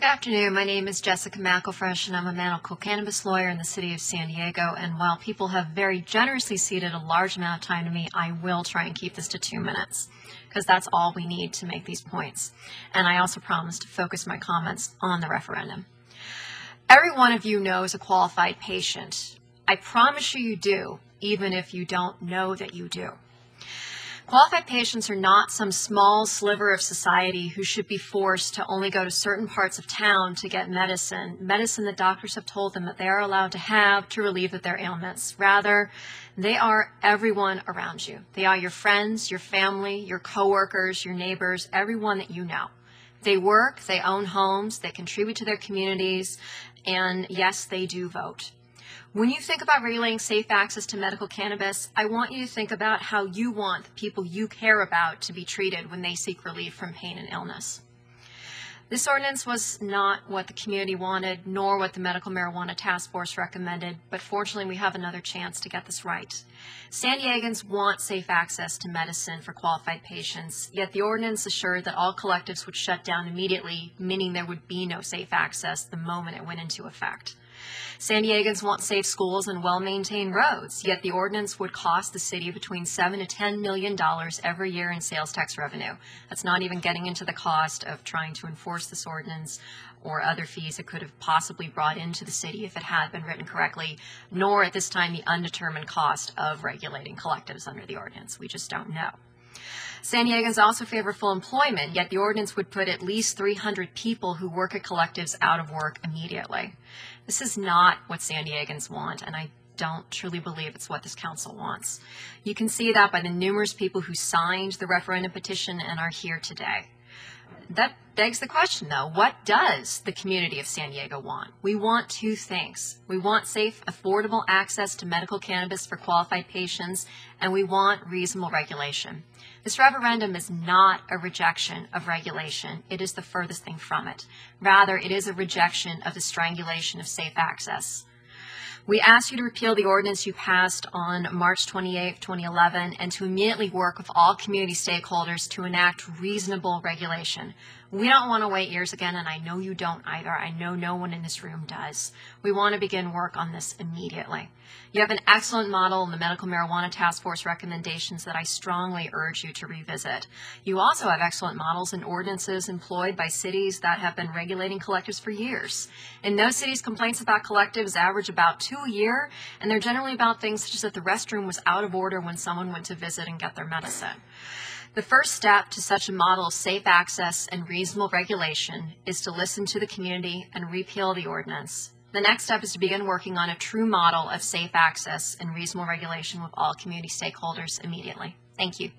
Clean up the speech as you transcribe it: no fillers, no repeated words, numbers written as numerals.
Good afternoon. My name is Jessica McElfresh, and I'm a medical cannabis lawyer in the city of San Diego. And while people have very generously ceded a large amount of time to me, I will try and keep this to 2 minutes, because that's all we need to make these points. And I also promise to focus my comments on the referendum. Every one of you knows a qualified patient. I promise you do, even if you don't know that you do. Qualified patients are not some small sliver of society who should be forced to only go to certain parts of town to get medicine that doctors have told them that they are allowed to have to relieve their ailments. Rather, they are everyone around you. They are your friends, your family, your coworkers, your neighbors, everyone that you know. They work, they own homes, they contribute to their communities, and yes, they do vote. When you think about regulating safe access to medical cannabis, I want you to think about how you want the people you care about to be treated when they seek relief from pain and illness. This ordinance was not what the community wanted, nor what the Medical Marijuana Task Force recommended, but fortunately we have another chance to get this right. San Diegans want safe access to medicine for qualified patients, yet the ordinance assured that all collectives would shut down immediately, meaning there would be no safe access the moment it went into effect. San Diegans want safe schools and well-maintained roads, yet the ordinance would cost the city between $7 to $10 million every year in sales tax revenue. That's not even getting into the cost of trying to enforce this ordinance or other fees it could have possibly brought into the city if it had been written correctly, nor at this time the undetermined cost of regulating collectives under the ordinance. We just don't know. San Diegans also favor full employment, yet the ordinance would put at least 300 people who work at collectives out of work immediately. This is not what San Diegans want, and I don't truly believe it's what this council wants. You can see that by the numerous people who signed the referendum petition and are here today. That begs the question, though, what does the community of San Diego want? We want two things. We want safe, affordable access to medical cannabis for qualified patients, and we want reasonable regulation. This referendum is not a rejection of regulation. It is the furthest thing from it. Rather, it is a rejection of the strangulation of safe access. We ask you to repeal the ordinance you passed on March 28, 2011, and to immediately work with all community stakeholders to enact reasonable regulation. We don't want to wait years again, and I know you don't either. I know no one in this room does. We want to begin work on this immediately. You have an excellent model in the Medical Marijuana Task Force recommendations that I strongly urge you to revisit. You also have excellent models and ordinances employed by cities that have been regulating collectives for years. In those cities, complaints about collectives average about 2 a year, and they're generally about things such as that the restroom was out of order when someone went to visit and get their medicine. The first step to such a model of safe access and reasonable regulation is to listen to the community and repeal the ordinance. The next step is to begin working on a true model of safe access and reasonable regulation with all community stakeholders immediately. Thank you.